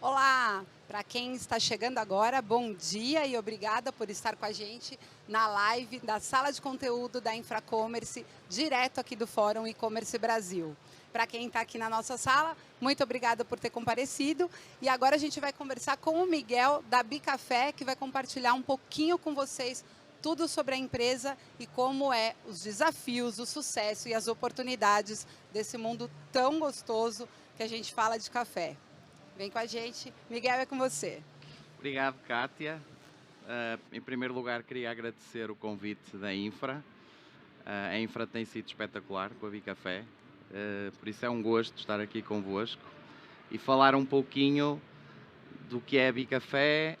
Olá! Para quem está chegando agora, bom dia e obrigada por estar com a gente na live da sala de conteúdo da Infracommerce, direto aqui do Fórum E-Commerce Brasil. Para quem está aqui na nossa sala, muito obrigada por ter comparecido. E agora a gente vai conversar com o Miguel da Bicafé, que vai compartilhar um pouquinho com vocês tudo sobre a empresa e como é os desafios, o sucesso e as oportunidades desse mundo tão gostoso que a gente fala de café. Vem com a gente. Miguel, é com você. Obrigado, Kátia. Em primeiro lugar, queria agradecer o convite da Infra. A Infra tem sido espetacular com a Bicafé, por isso é um gosto estar aqui convosco e falar um pouquinho do que é a Bicafé.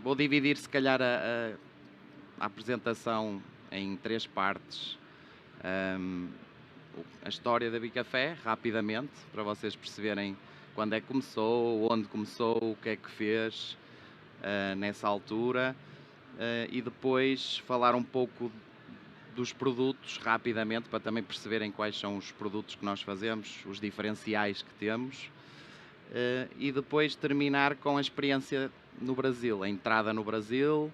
Vou dividir, se calhar, a apresentação em três partes. A história da Bicafé, rapidamente, para vocês perceberem quando é que começou, onde começou, o que é que fez nessa altura, e depois falar um pouco dos produtos rapidamente, para também perceberem quais são os produtos que nós fazemos, os diferenciais que temos, e depois terminar com a experiência no Brasil, a entrada no Brasil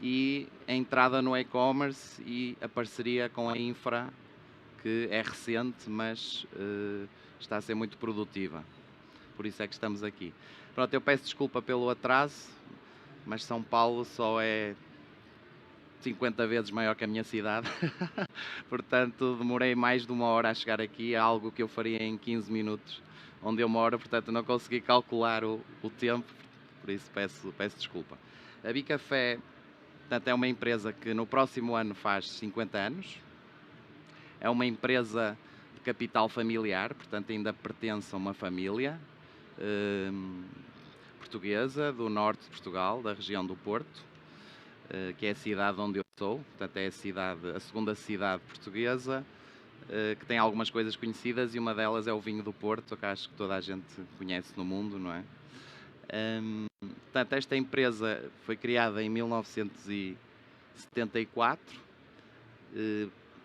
e a entrada no e-commerce e a parceria com a Infra, que é recente, mas está a ser muito produtiva. Por isso é que estamos aqui. Pronto, eu peço desculpa pelo atraso, mas São Paulo só é 50 vezes maior que a minha cidade. Portanto, demorei mais de uma hora a chegar aqui, é algo que eu faria em 15 minutos, onde eu moro, portanto não consegui calcular o tempo, por isso peço desculpa. A Bicafé, portanto, é uma empresa que no próximo ano faz 50 anos. É uma empresa de capital familiar, portanto ainda pertence a uma família portuguesa do norte de Portugal, da região do Porto, que é a cidade onde eu sou, portanto é a segunda cidade portuguesa, que tem algumas coisas conhecidas e uma delas é o vinho do Porto, que acho que toda a gente conhece no mundo, não é? Portanto, esta empresa foi criada em 1974,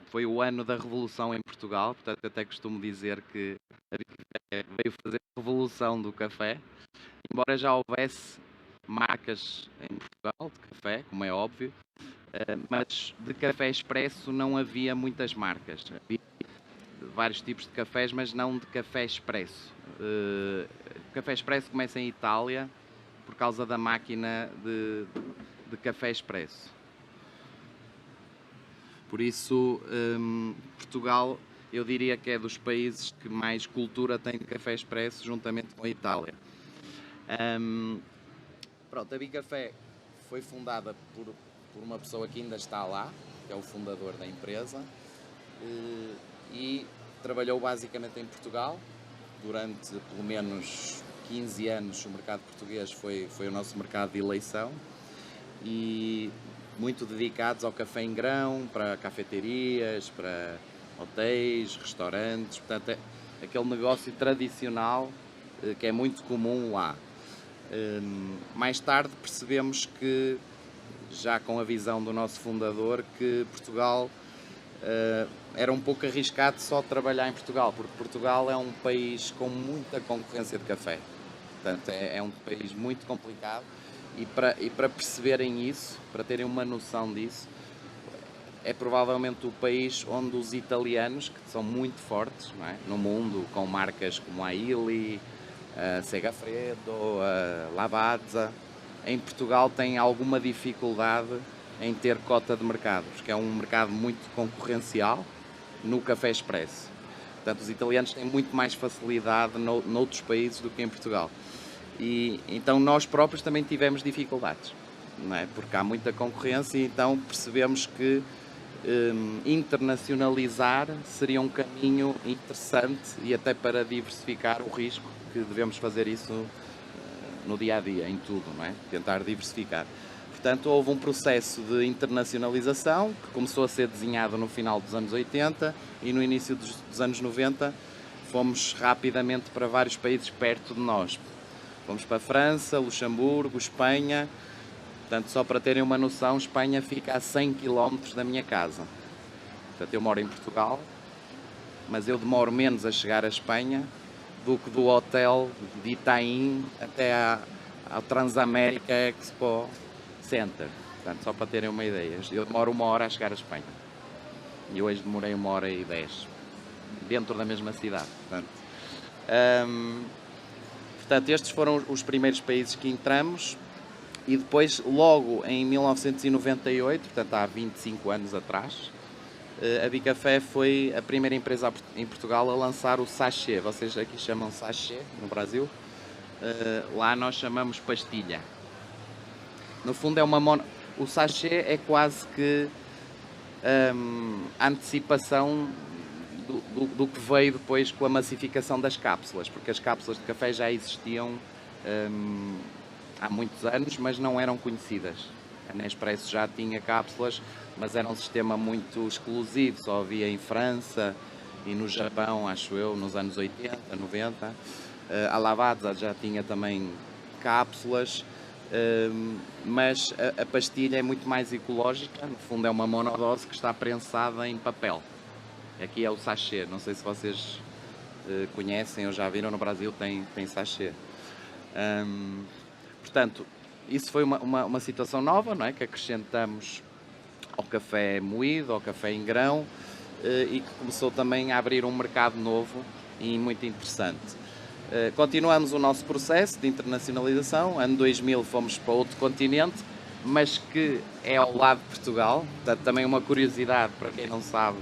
foi o ano da Revolução em Portugal, portanto até costumo dizer que a Bicafé veio fazer a revolução do café, embora já houvesse marcas em Portugal de café, como é óbvio, mas de café expresso não havia muitas marcas. Havia vários tipos de cafés, mas não de café expresso. O café expresso começa em Itália por causa da máquina de café expresso. Por isso, Portugal, eu diria que é dos países que mais cultura tem de café expresso, juntamente com a Itália. Pronto, a Bicafé foi fundada por uma pessoa que ainda está lá, que é o fundador da empresa, e trabalhou basicamente em Portugal. Durante pelo menos 15 anos o mercado português foi o nosso mercado de eleição, e muito dedicados ao café em grão, para cafeterias, para hotéis, restaurantes, portanto é aquele negócio tradicional que é muito comum lá. Mais tarde percebemos que, já com a visão do nosso fundador, que Portugal era um pouco arriscado só trabalhar em Portugal, porque Portugal é um país com muita concorrência de café, portanto é um país muito complicado. E para perceberem isso, para terem uma noção disso, é provavelmente o país onde os italianos, que são muito fortes, não é, no mundo, com marcas como a Illy, a Segafredo, a Lavazza, em Portugal têm alguma dificuldade em ter cota de mercado, porque é um mercado muito concorrencial no café expresso. Portanto, os italianos têm muito mais facilidade noutros países do que em Portugal. E então nós próprios também tivemos dificuldades, não é? Porque há muita concorrência, e então percebemos que internacionalizar seria um caminho interessante, e até para diversificar o risco, que devemos fazer isso no dia a dia, em tudo, não é? Tentar diversificar. Portanto, houve um processo de internacionalização que começou a ser desenhado no final dos anos 80 e no início dos anos 90 fomos rapidamente para vários países perto de nós. Fomos para a França, Luxemburgo, Espanha. Portanto, só para terem uma noção, Espanha fica a 100 km da minha casa. Portanto, eu moro em Portugal, mas eu demoro menos a chegar à Espanha do que do hotel de Itaim até ao Transamérica Expo Center. Portanto, só para terem uma ideia, eu demoro 1 hora a chegar à Espanha. E hoje demorei 1h10, dentro da mesma cidade. Portanto, estes foram os primeiros países que entramos. E depois, logo em 1998, portanto há 25 anos atrás, a Bicafé foi a primeira empresa em Portugal a lançar o sachê. Vocês aqui chamam sachê no Brasil, lá nós chamamos pastilha. No fundo o sachê é quase que a antecipação do que veio depois com a massificação das cápsulas, porque as cápsulas de café já existiam há muitos anos, mas não eram conhecidas. A Nespresso já tinha cápsulas, mas era um sistema muito exclusivo, só havia em França e no Japão, acho eu, nos anos 80, 90. A Lavazza já tinha também cápsulas, mas a pastilha é muito mais ecológica, no fundo é uma monodose que está prensada em papel. Aqui é o sachê, não sei se vocês conhecem ou já viram, no Brasil tem sachê. Portanto, isso foi uma situação nova, não é? Que acrescentamos ao café moído, ao café em grão, e que começou também a abrir um mercado novo e muito interessante. Continuamos o nosso processo de internacionalização. Ano 2000 fomos para outro continente, mas que é ao lado de Portugal. Portanto, também uma curiosidade para quem não sabe,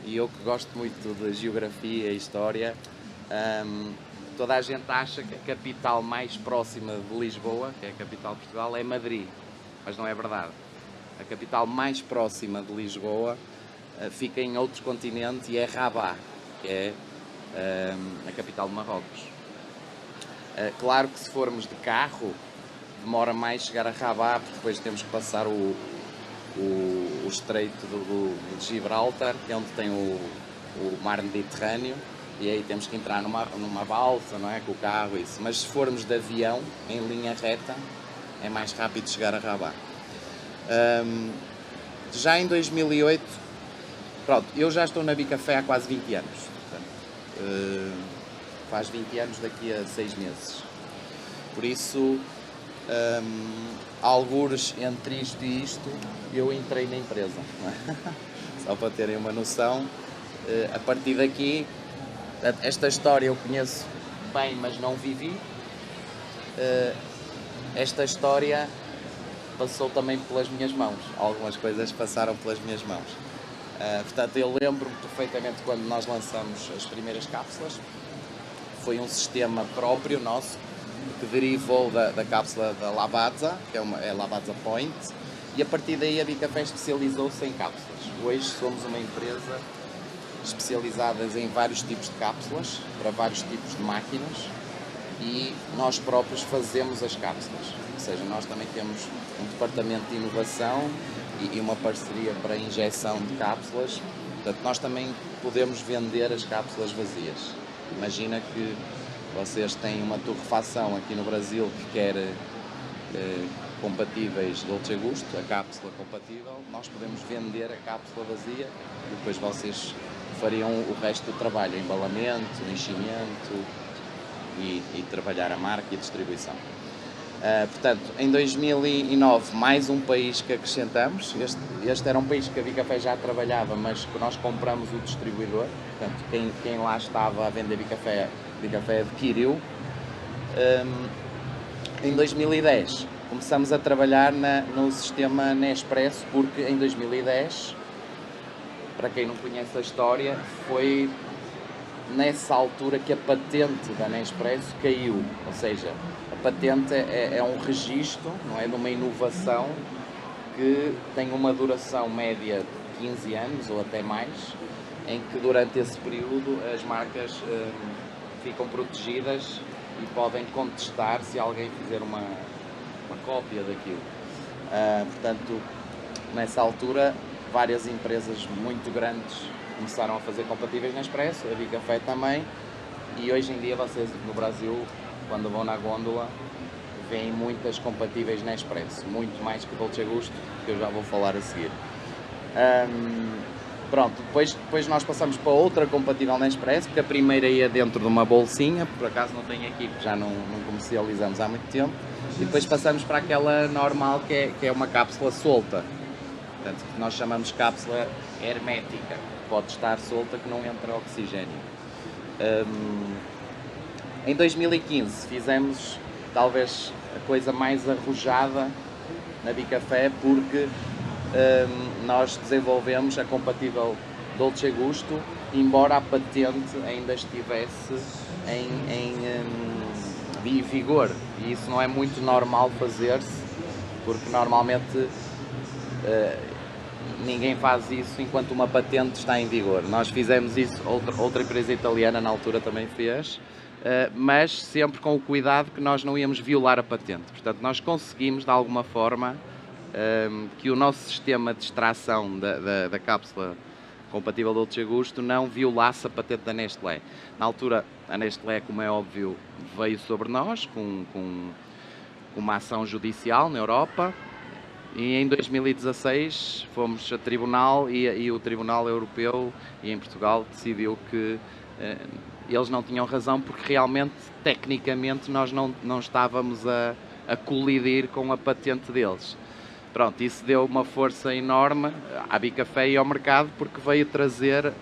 e eu que gosto muito de geografia e história, toda a gente acha que a capital mais próxima de Lisboa, que é a capital de Portugal, é Madrid, mas não é verdade. A capital mais próxima de Lisboa fica em outro continente e é Rabat, que é a capital de Marrocos. Claro que se formos de carro demora mais chegar a Rabat, porque depois temos que passar o estreito de Gibraltar, que é onde tem o mar Mediterrâneo, e aí temos que entrar numa balsa, não é, com o carro, isso. Mas se formos de avião, em linha reta, é mais rápido chegar a Rabat. Já em 2008, pronto, eu já estou na Bicafé há quase 20 anos. Portanto, faz 20 anos daqui a 6 meses. Por isso, algures entre isto e isto, eu entrei na empresa. Não é? Só para terem uma noção, a partir daqui, esta história eu conheço bem, mas não vivi. Esta história passou também pelas minhas mãos. Algumas coisas passaram pelas minhas mãos. Portanto, eu lembro-me perfeitamente quando nós lançamos as primeiras cápsulas. Foi um sistema próprio nosso, que derivou da cápsula da Lavazza, que é a Lavazza Point, e a partir daí a Bicafé especializou-se em cápsulas. Hoje somos uma empresa especializada em vários tipos de cápsulas, para vários tipos de máquinas, e nós próprios fazemos as cápsulas. Ou seja, nós também temos um departamento de inovação e uma parceria para a injeção de cápsulas. Portanto, nós também podemos vender as cápsulas vazias. Imagina que vocês têm uma torrefação aqui no Brasil que quer compatíveis Dolce Gusto, a cápsula compatível, nós podemos vender a cápsula vazia e depois vocês fariam o resto do trabalho, embalamento, enchimento e trabalhar a marca e a distribuição. Portanto, em 2009, mais um país que acrescentamos. Este era um país que a Bicafé já trabalhava, mas que nós compramos o distribuidor. Portanto, quem lá estava a vender Bicafé adquiriu. Em 2010, começamos a trabalhar no sistema Nespresso, porque em 2010, para quem não conhece a história, foi nessa altura que a patente da Nespresso caiu. Ou seja, a patente é um registro, não é, de uma inovação que tem uma duração média de 15 anos ou até mais, em que durante esse período as marcas ficam protegidas e podem contestar se alguém fizer uma cópia daquilo. Portanto, nessa altura, várias empresas muito grandes começaram a fazer compatíveis Nespresso, a Bicafé também, e hoje em dia vocês no Brasil, quando vão na gôndola, veem muitas compatíveis Nespresso, muito mais que Dolce Gusto, que eu já vou falar a seguir. Pronto, depois nós passamos para outra compatível Nespresso, porque a primeira ia dentro de uma bolsinha, por acaso não tenho aqui, porque já não comercializamos há muito tempo, e depois passamos para aquela normal, que é uma cápsula solta, portanto, que nós chamamos cápsula hermética, pode estar solta que não entra oxigênio. Em 2015 fizemos talvez a coisa mais arrojada na Bicafé, porque nós desenvolvemos a compatível Dolce Gusto, embora a patente ainda estivesse em vigor, e isso não é muito normal fazer-se, porque normalmente ninguém faz isso enquanto uma patente está em vigor. Nós fizemos isso, outra empresa italiana na altura também fez, mas sempre com o cuidado que nós não íamos violar a patente. Portanto, nós conseguimos de alguma forma que o nosso sistema de extração da cápsula compatível Dolce Gusto não violasse a patente da Nestlé. Na altura, a Nestlé, como é óbvio, veio sobre nós com uma ação judicial na Europa, e em 2016 fomos a tribunal e o Tribunal Europeu e em Portugal decidiu que eles não tinham razão, porque realmente, tecnicamente, nós não estávamos a colidir com a patente deles. Pronto, isso deu uma força enorme à Bicafé e ao mercado, porque veio trazer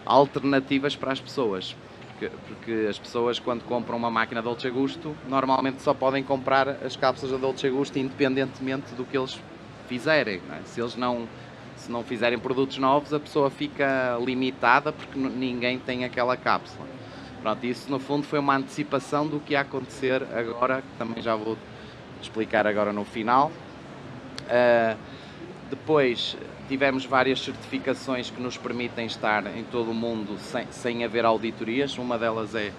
alternativas para as pessoas. Porque as pessoas, quando compram uma máquina Dolce Gusto, normalmente só podem comprar as cápsulas da Dolce Gusto independentemente do que eles fizerem, não é? Se não fizerem produtos novos, a pessoa fica limitada porque ninguém tem aquela cápsula. Pronto, isso no fundo foi uma antecipação do que ia acontecer agora, que também já vou explicar agora no final. Depois tivemos várias certificações que nos permitem estar em todo o mundo sem haver auditorias. Uma delas é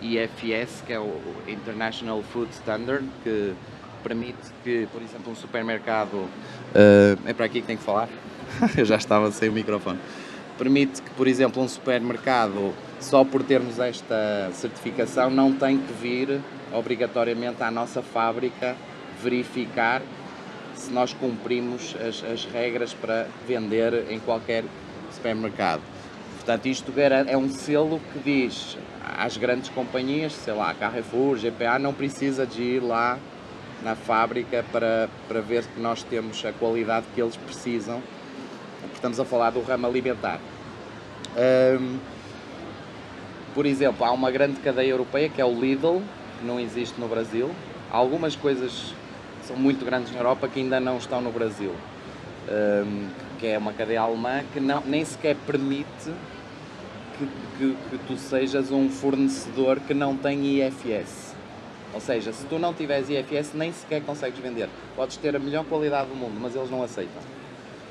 IFS, que é o International Food Standard, que permite que, por exemplo, um supermercado... é para aqui que tenho que falar? Eu já estava sem o microfone. Permite que, por exemplo, um supermercado, só por termos esta certificação, não tem que vir obrigatoriamente à nossa fábrica verificar se nós cumprimos as regras para vender em qualquer supermercado. Portanto, isto é um selo que diz às grandes companhias, sei lá, Carrefour, GPA, não precisa de ir lá na fábrica para ver que nós temos a qualidade que eles precisam, porque estamos a falar do ramo alimentar. Por exemplo, há uma grande cadeia europeia que é o Lidl, que não existe no Brasil. Há algumas coisas são muito grandes na Europa que ainda não estão no Brasil, que é uma cadeia alemã que nem sequer permite que tu sejas um fornecedor que não tem IFS. Ou seja, se tu não tiveres IFS, nem sequer consegues vender. Podes ter a melhor qualidade do mundo, mas eles não aceitam.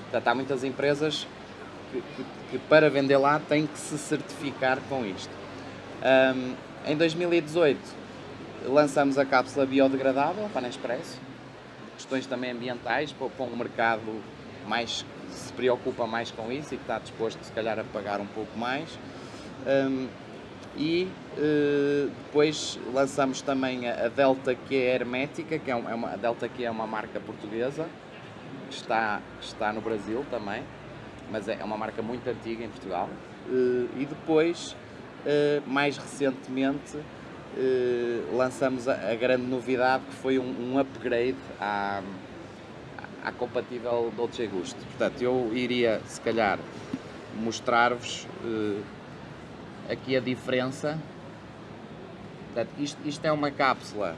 Portanto, há muitas empresas que para vender lá têm que se certificar com isto. Em 2018 lançamos a cápsula biodegradável para a Nespresso. Questões também ambientais, para um mercado mais que se preocupa mais com isso e que está disposto, se calhar, a pagar um pouco mais. Depois lançamos também a Delta Q Hermética, que a Delta Q é uma marca portuguesa, que está no Brasil também, mas é uma marca muito antiga em Portugal. E depois, mais recentemente, lançamos a grande novidade, que foi um upgrade à compatível Dolce Gusto. Portanto, eu iria, se calhar, mostrar-vos aqui a diferença. Portanto, isto é uma cápsula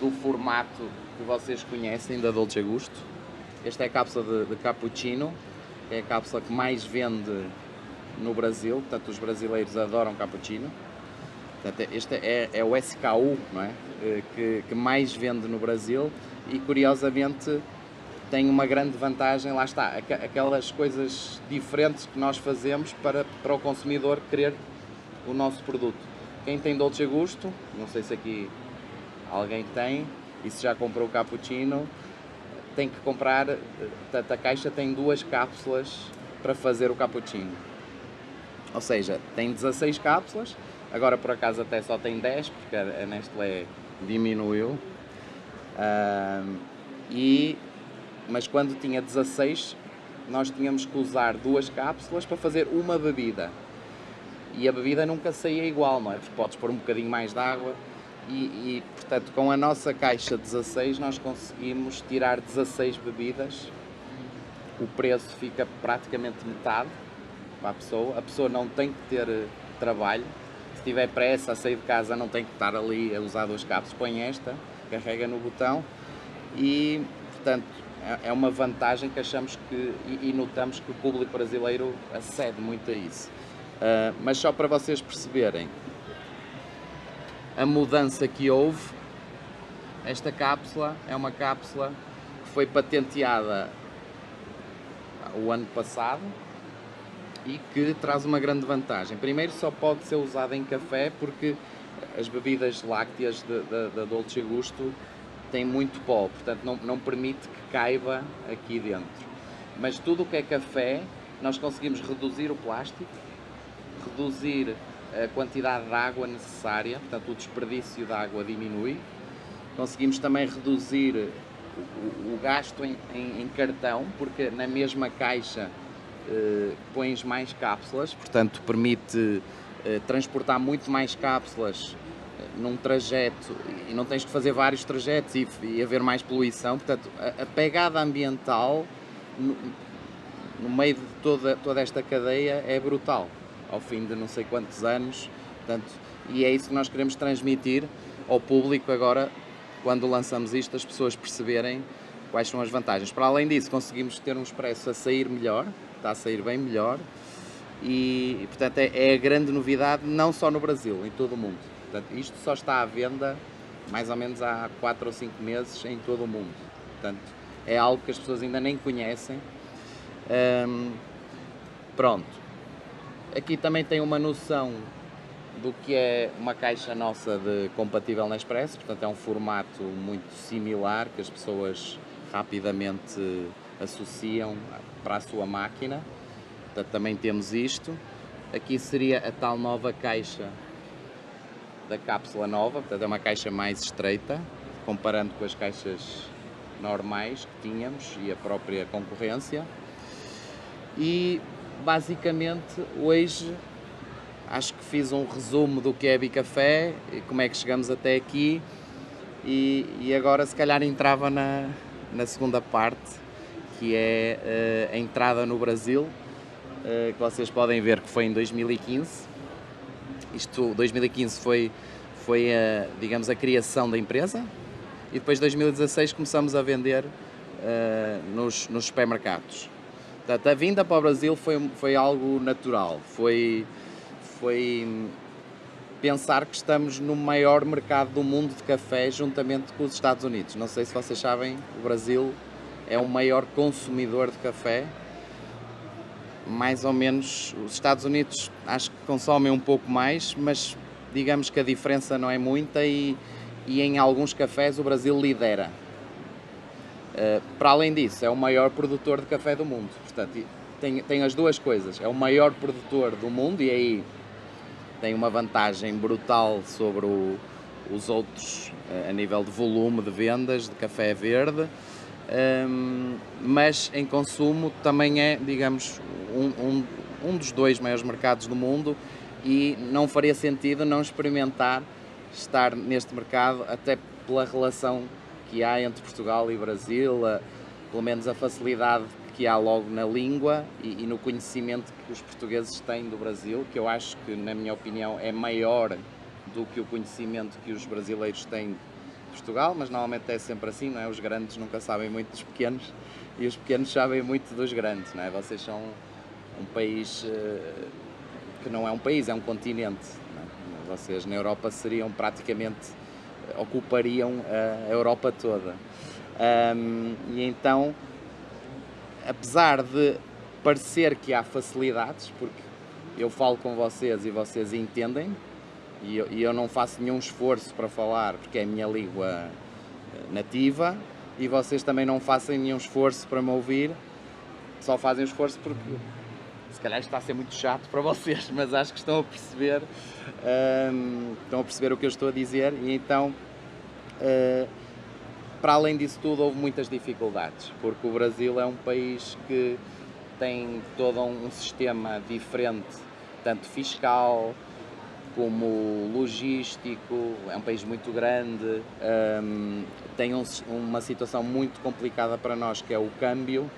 do formato que vocês conhecem da Dolce Gusto. Esta é a cápsula de cappuccino, que é a cápsula que mais vende no Brasil. Portanto, os brasileiros adoram cappuccino. Portanto, este é o SKU, não é? Que mais vende no Brasil, e curiosamente tem uma grande vantagem, lá está, aquelas coisas diferentes que nós fazemos para o consumidor querer o nosso produto. Quem tem Dolce Gusto, não sei se aqui alguém tem, e se já comprou o cappuccino, tem que comprar, a caixa tem 2 cápsulas para fazer o cappuccino. Ou seja, tem 16 cápsulas, agora por acaso até só tem 10, porque a Nestlé diminuiu. Mas quando tinha 16, nós tínhamos que usar 2 cápsulas para fazer uma bebida. E a bebida nunca saía igual, não é? Porque podes pôr um bocadinho mais de água portanto, com a nossa caixa 16 nós conseguimos tirar 16 bebidas. O preço fica praticamente metade para a pessoa não tem que ter trabalho. Se tiver pressa a sair de casa não tem que estar ali a usar 2 cápsulas, põe esta, carrega no botão e, portanto, é uma vantagem que achamos e notamos que o público brasileiro acede muito a isso. Mas só para vocês perceberem a mudança que houve, esta cápsula é uma cápsula que foi patenteada o ano passado e que traz uma grande vantagem. Primeiro, só pode ser usada em café porque as bebidas lácteas da Dolce Gusto têm muito pó, portanto não permite que caiba aqui dentro. Mas tudo o que é café, nós conseguimos reduzir o plástico, reduzir a quantidade de água necessária, portanto o desperdício de água diminui. Conseguimos também reduzir o gasto em cartão, porque na mesma caixa pões mais cápsulas, portanto permite transportar muito mais cápsulas num trajeto e não tens que fazer vários trajetos e haver mais poluição. Portanto, a pegada ambiental no meio de toda esta cadeia é brutal, ao fim de não sei quantos anos. Portanto, e é isso que nós queremos transmitir ao público agora, quando lançamos isto, as pessoas perceberem quais são as vantagens. Para além disso, conseguimos ter um expresso a sair melhor, está a sair bem melhor, e portanto é a grande novidade, não só no Brasil, em todo o mundo. Portanto, isto só está à venda mais ou menos há 4 ou 5 meses em todo o mundo. Portanto, é algo que as pessoas ainda nem conhecem. Pronto. Aqui também tem uma noção do que é uma caixa nossa de compatível Nespresso, portanto é um formato muito similar que as pessoas rapidamente associam para a sua máquina. Portanto, também temos isto. Aqui seria a tal nova caixa da cápsula nova, portanto é uma caixa mais estreita, comparando com as caixas normais que tínhamos e a própria concorrência. E basicamente hoje acho que fiz um resumo do que é Bicafé e como é que chegamos até aqui, e agora se calhar entrava na segunda parte, que é a entrada no Brasil, que vocês podem ver que foi em 2015. 2015 foi digamos, a criação da empresa, e depois de 2016 começamos a vender nos supermercados. Portanto, a vinda para o Brasil foi algo natural, foi pensar que estamos no maior mercado do mundo de café juntamente com os Estados Unidos. Não sei se vocês sabem, o Brasil é o maior consumidor de café. Mais ou menos, os Estados Unidos acho que consomem um pouco mais, mas digamos que a diferença não é muita, e em alguns cafés o Brasil lidera. Para além disso, é o maior produtor de café do mundo. Portanto, tem as duas coisas. É o maior produtor do mundo e aí tem uma vantagem brutal sobre os outros a nível de volume de vendas de café verde. Mas em consumo também é, digamos, um dos 2 maiores mercados do mundo, e não faria sentido não experimentar estar neste mercado, até pela relação que há entre Portugal e Brasil, pelo menos a facilidade que há logo na língua e no conhecimento que os portugueses têm do Brasil, que eu acho que, na minha opinião, é maior do que o conhecimento que os brasileiros têm de Portugal, mas normalmente é sempre assim, não é? Os grandes nunca sabem muito dos pequenos e os pequenos sabem muito dos grandes, não é? Vocês são um país que não é um país, é um continente, não é? Vocês na Europa seriam praticamente, ocupariam a Europa toda. E então, apesar de parecer que há facilidades, porque eu falo com vocês e vocês entendem, e eu não faço nenhum esforço para falar porque é a minha língua nativa, e vocês também não fazem nenhum esforço para me ouvir, só fazem o esforço porque se calhar está a ser muito chato para vocês, mas acho que estão a perceber o que eu estou a dizer. E então, para além disso tudo, houve muitas dificuldades, porque o Brasil é um país que tem todo um sistema diferente, tanto fiscal como logístico, é um país muito grande, tem uma situação muito complicada para nós, que é o câmbio,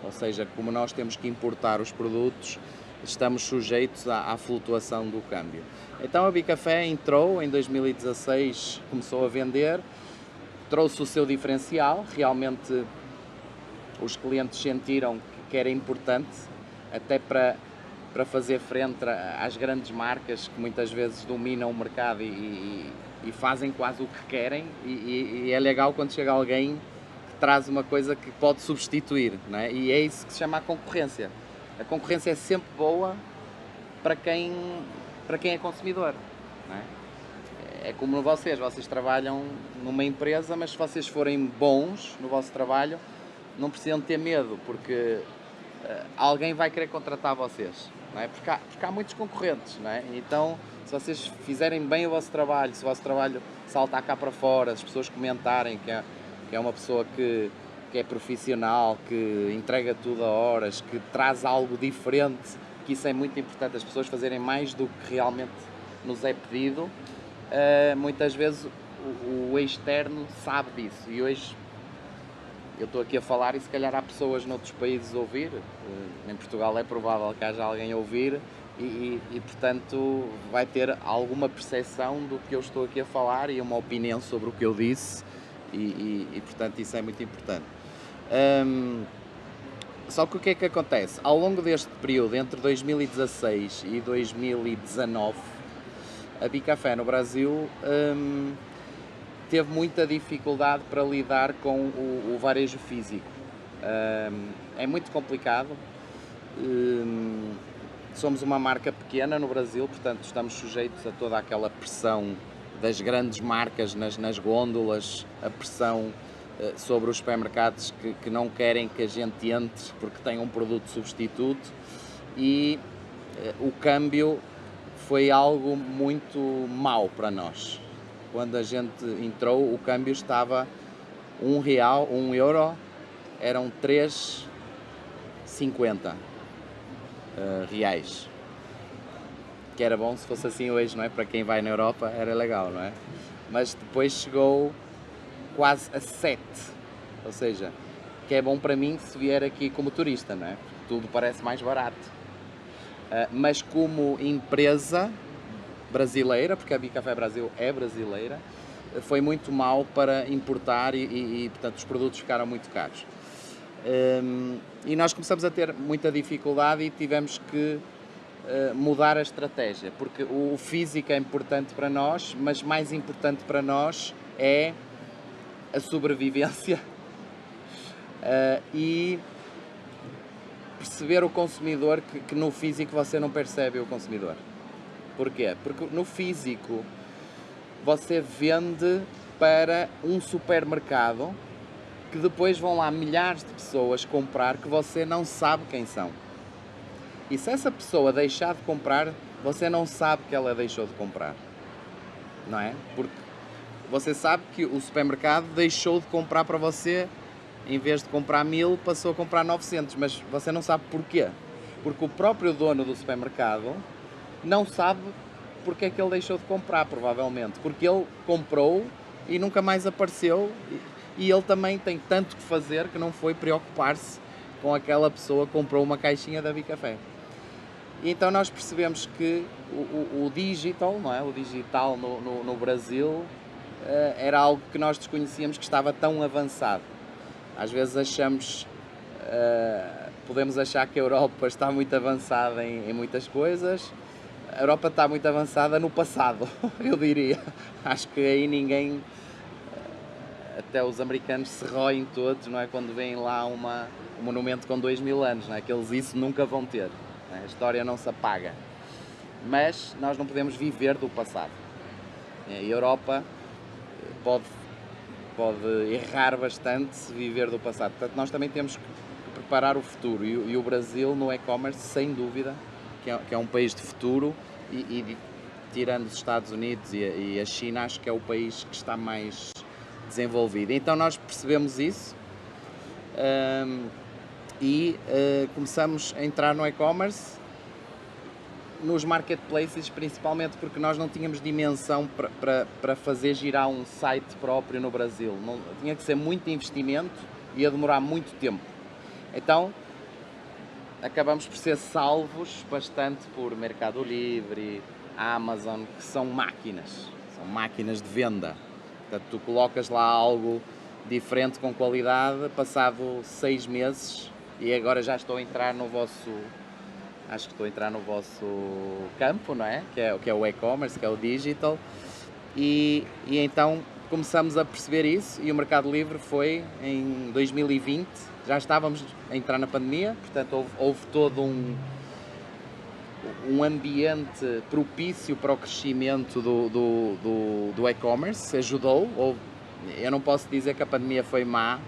ou seja, como nós temos que importar os produtos, estamos sujeitos à flutuação do câmbio. Então a Bicafé entrou em 2016, começou a vender, trouxe o seu diferencial, realmente os clientes sentiram que era importante, até para fazer frente às grandes marcas que muitas vezes dominam o mercado e fazem quase o que querem, e é legal quando chega alguém que traz uma coisa que pode substituir, não é? E é isso que se chama a concorrência. A concorrência é sempre boa para quem é consumidor, não é? É como vocês trabalham numa empresa, mas se vocês forem bons no vosso trabalho, não precisam ter medo, porque alguém vai querer contratar vocês, não é? Porque há muitos concorrentes, não é? Então, se vocês fizerem bem o vosso trabalho, se o vosso trabalho saltar cá para fora, as pessoas comentarem que é uma pessoa que é profissional, que entrega tudo a horas, que traz algo diferente, que isso é muito importante, as pessoas fazerem mais do que realmente nos é pedido, muitas vezes o externo sabe disso, e hoje eu estou aqui a falar e se calhar há pessoas noutros países a ouvir, em Portugal é provável que haja alguém a ouvir e portanto vai ter alguma percepção do que eu estou aqui a falar e uma opinião sobre o que eu disse e portanto isso é muito importante. Só que o que é que acontece? Ao longo deste período, entre 2016 e 2019, a Bicafé no Brasil teve muita dificuldade para lidar com o varejo físico. É muito complicado. Somos uma marca pequena no Brasil, portanto estamos sujeitos a toda aquela pressão das grandes marcas nas gôndolas, a pressão sobre os supermercados que não querem que a gente entre porque tem um produto substituto, e o câmbio foi algo muito mau para nós. Quando a gente entrou, o câmbio estava €1 eram 3,50 reais. Que era bom se fosse assim hoje, não é? Para quem vai na Europa era legal, não é? Mas depois chegou quase a 7, ou seja, que é bom para mim se vier aqui como turista, não é? Porque tudo parece mais barato. Mas como empresa brasileira, porque a Bicafé Brasil é brasileira, foi muito mal para importar e portanto os produtos ficaram muito caros. E nós começamos a ter muita dificuldade e tivemos que mudar a estratégia, porque o físico é importante para nós, mas mais importante para nós é a sobrevivência e perceber o consumidor, que no físico você não percebe o consumidor. Porquê? Porque no físico você vende para um supermercado que depois vão lá milhares de pessoas comprar que você não sabe quem são. E se essa pessoa deixar de comprar, você não sabe que ela deixou de comprar. Não é? Porque você sabe que o supermercado deixou de comprar para você, em vez de comprar 1000, passou a comprar 900, mas você não sabe porquê. Porque o próprio dono do supermercado não sabe porque é que ele deixou de comprar, provavelmente. Porque ele comprou e nunca mais apareceu, e ele também tem tanto que fazer que não foi preocupar-se com aquela pessoa que comprou uma caixinha da Bicafé. E então nós percebemos que o digital, não é? O digital no Brasil era algo que nós desconhecíamos, que estava tão avançado. Às vezes podemos achar que a Europa está muito avançada em muitas coisas. A Europa está muito avançada no passado, eu diria. Acho que aí ninguém, até os americanos se roem todos, não é? Quando veem lá um monumento com 2000 anos, não é? Que eles isso nunca vão ter. Não é? A história não se apaga. Mas nós não podemos viver do passado. A Europa pode errar bastante se viver do passado. Portanto, nós também temos que preparar o futuro. E o Brasil, no e-commerce, sem dúvida, que é um país de futuro, e tirando os Estados Unidos e a China, acho que é o país que está mais desenvolvido. Então nós percebemos isso e começamos a entrar no e-commerce, nos marketplaces principalmente, porque nós não tínhamos dimensão para fazer girar um site próprio no Brasil. Não, tinha que ser muito investimento e ia demorar muito tempo. Então acabamos por ser salvos bastante por Mercado Livre, Amazon, que são máquinas de venda. Portanto, tu colocas lá algo diferente, com qualidade, passado 6 meses, e agora já estou a entrar no vosso, acho que estou a entrar no vosso campo, não é? Que é o e-commerce, que é o digital, e então começamos a perceber isso, e o Mercado Livre foi em 2020, já estávamos a entrar na pandemia, portanto houve todo um ambiente propício para o crescimento do e-commerce, ajudou. Eu não posso dizer que a pandemia foi má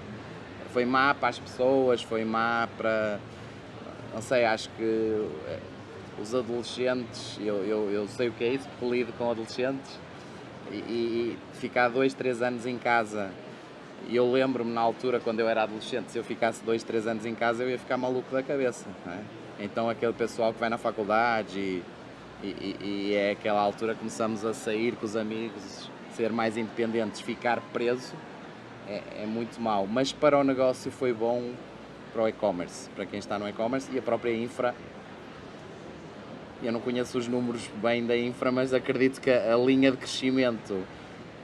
para as pessoas, foi má para, não sei, acho que os adolescentes, eu sei o que é isso, porque lido com adolescentes, e ficar 2, 3 anos em casa, e eu lembro-me na altura, quando eu era adolescente, se eu ficasse 2, 3 anos em casa, eu ia ficar maluco da cabeça, não é? Então aquele pessoal que vai na faculdade e é aquela altura que começamos a sair com os amigos, ser mais independentes, ficar preso, é muito mau. Mas para o negócio foi bom, para o e-commerce, para quem está no e-commerce, e a própria infra. Eu não conheço os números bem da infra, mas acredito que a linha de crescimento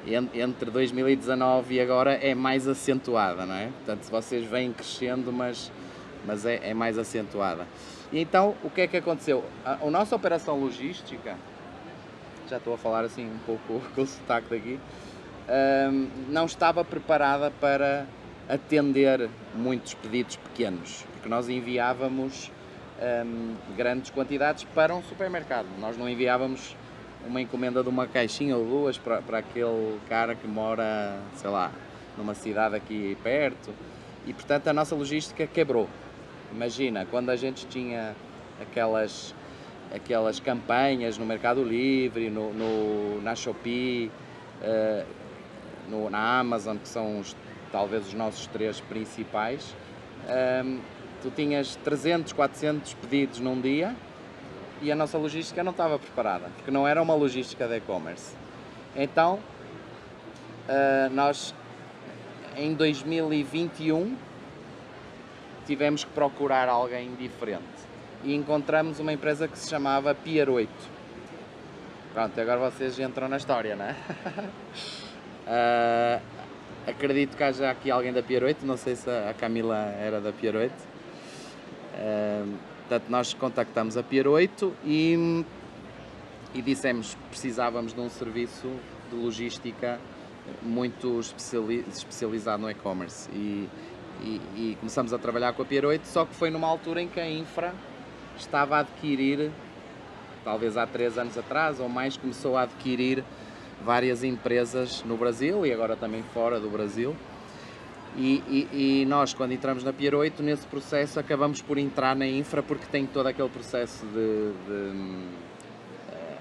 entre 2019 e agora é mais acentuada, não é? Portanto, vocês vêm crescendo, mas é mais acentuada. E então, o que é que aconteceu? A nossa operação logística, já estou a falar assim um pouco com o sotaque daqui, não estava preparada para atender muitos pedidos pequenos, porque nós enviávamos grandes quantidades para um supermercado. Nós não enviávamos uma encomenda de uma caixinha ou duas para aquele cara que mora, sei lá, numa cidade aqui perto, e portanto a nossa logística quebrou. Imagina, quando a gente tinha aquelas campanhas no Mercado Livre, na Shopee, na Amazon, que são talvez os nossos 3 principais, tu tinhas 300, 400 pedidos num dia, e a nossa logística não estava preparada, porque não era uma logística de e-commerce. Então, nós em 2021 tivemos que procurar alguém diferente e encontramos uma empresa que se chamava Pier 8. Pronto, agora vocês entram na história, não é? Acredito que haja aqui alguém da Pier 8, não sei se a Camila era da Pier 8. Portanto, nós contactamos a Pier 8 e dissemos que precisávamos de um serviço de logística muito especializado no e-commerce, e começamos a trabalhar com a Pier 8, só que foi numa altura em que a infra estava a adquirir, talvez há 3 anos atrás ou mais, começou a adquirir várias empresas no Brasil e agora também fora do Brasil. E nós, quando entramos na Pier 8, nesse processo acabamos por entrar na infra, porque tem todo aquele processo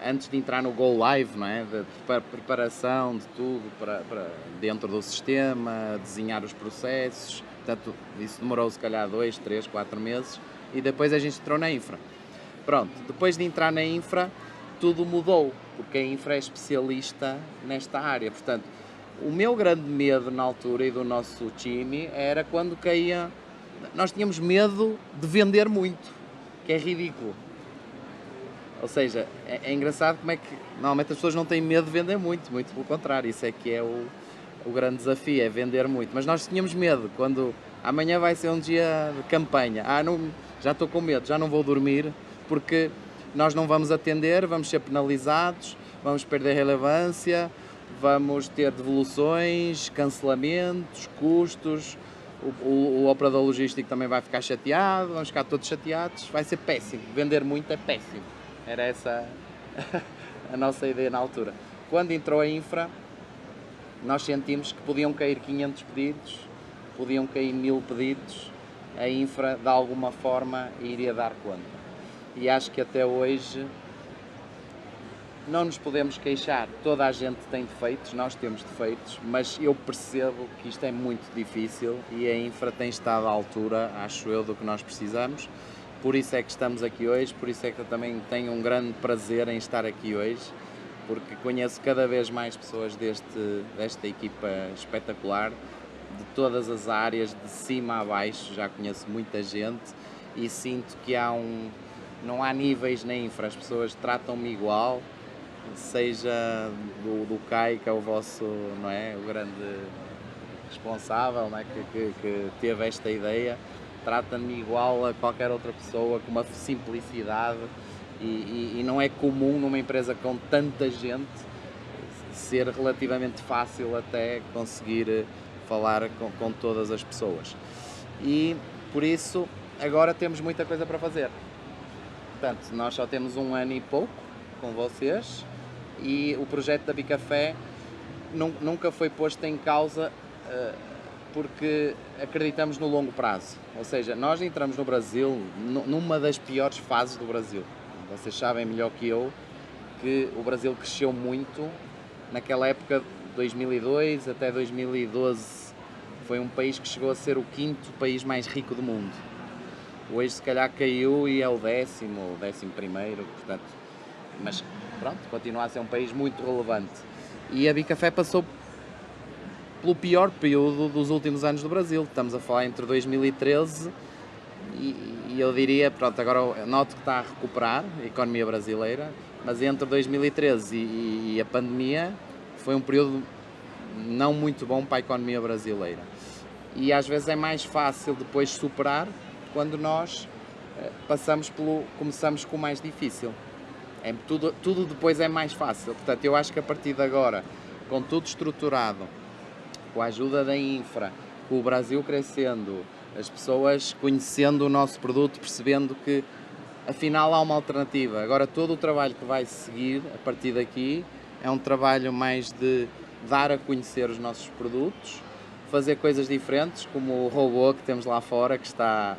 antes de entrar no Go Live, não é? De preparação de tudo para dentro do sistema, desenhar os processos. Portanto, isso demorou se calhar 2, 3, 4 meses, e depois a gente entrou na infra. Pronto, depois de entrar na infra, tudo mudou, porque a infra é especialista nesta área. Portanto, o meu grande medo na altura, e do nosso time, era quando caía... Nós tínhamos medo de vender muito, que é ridículo. Ou seja, é engraçado como é que normalmente as pessoas não têm medo de vender muito pelo contrário, isso é que é o grande desafio, é vender muito. Mas nós tínhamos medo, quando amanhã vai ser um dia de campanha, já estou com medo, já não vou dormir, porque nós não vamos atender, vamos ser penalizados, vamos perder relevância, vamos ter devoluções, cancelamentos, custos, o operador logístico também vai ficar chateado, vamos ficar todos chateados, vai ser péssimo, vender muito é péssimo. Era essa a nossa ideia na altura. Quando entrou a infra, nós sentimos que podiam cair 500 pedidos, podiam cair 1000 pedidos, a infra de alguma forma iria dar conta. E acho que até hoje não nos podemos queixar, toda a gente tem defeitos, nós temos defeitos, mas eu percebo que isto é muito difícil e a Infra tem estado à altura, acho eu, do que nós precisamos. Por isso é que estamos aqui hoje, por isso é que eu também tenho um grande prazer em estar aqui hoje, porque conheço cada vez mais pessoas desta equipa espetacular, de todas as áreas, de cima a baixo, já conheço muita gente e sinto que não há níveis na Infra, as pessoas tratam-me igual, seja do CAI, que é o vosso, não é, o grande responsável, não é, que teve esta ideia, trata-me igual a qualquer outra pessoa, com uma simplicidade e não é comum numa empresa com tanta gente ser relativamente fácil até conseguir falar com todas as pessoas. E por isso agora temos muita coisa para fazer. Portanto, nós só temos 1 ano e pouco com vocês e o projeto da Bicafé nunca foi posto em causa porque acreditamos no longo prazo. Ou seja, nós entramos no Brasil numa das piores fases do Brasil. Vocês sabem melhor que eu que o Brasil cresceu muito naquela época, 2002 até 2012. Foi um país que chegou a ser o 5º país mais rico do mundo. Hoje se calhar caiu e é o 10º, o 11º, portanto, mas pronto, continua a ser um país muito relevante. E a Bicafé passou pelo pior período dos últimos anos do Brasil. Estamos a falar entre 2013 e eu diria, pronto, agora eu noto que está a recuperar a economia brasileira, mas entre 2013 e a pandemia foi um período não muito bom para a economia brasileira. E às vezes é mais fácil depois superar quando nós começamos com o mais difícil. Tudo depois é mais fácil. Portanto, eu acho que a partir de agora, com tudo estruturado, com a ajuda da Infra, com o Brasil crescendo, as pessoas conhecendo o nosso produto, percebendo que afinal há uma alternativa. Agora todo o trabalho que vai seguir a partir daqui é um trabalho mais de dar a conhecer os nossos produtos, fazer coisas diferentes, como o robô que temos lá fora, que está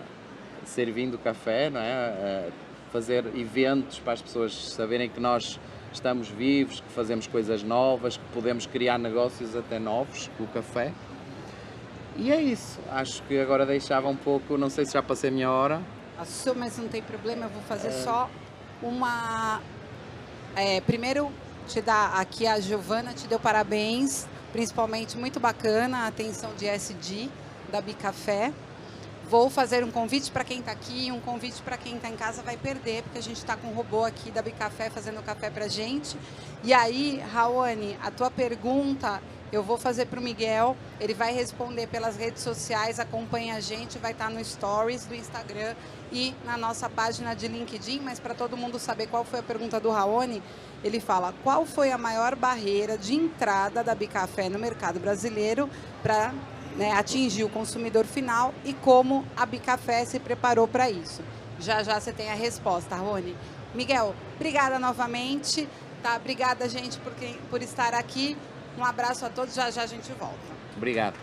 servindo o café, não é? Fazer eventos para as pessoas saberem que nós estamos vivos, que fazemos coisas novas, que podemos criar negócios até novos com o café. E é isso. Acho que agora deixava um pouco, não sei se já passei a minha hora. Passou, mas não tem problema, eu vou fazer só uma... primeiro, te dar aqui a Giovana, te deu parabéns, principalmente muito bacana a atenção de ESG da Bicafé. Vou fazer um convite para quem está aqui, um convite para quem está em casa vai perder, porque a gente está com um robô aqui da Bicafé fazendo café para a gente. E aí, Raoni, a tua pergunta eu vou fazer para o Miguel, ele vai responder pelas redes sociais, acompanha a gente, vai estar no Stories do Instagram e na nossa página de LinkedIn, mas para todo mundo saber qual foi a pergunta do Raoni, ele fala, qual foi a maior barreira de entrada da Bicafé no mercado brasileiro para atingir o consumidor final e como a Bicafé se preparou para isso? Já já você tem a resposta, Raoni. Miguel, obrigada novamente, tá? Obrigada, gente, por estar aqui. Um abraço a todos, já já a gente volta. Obrigado.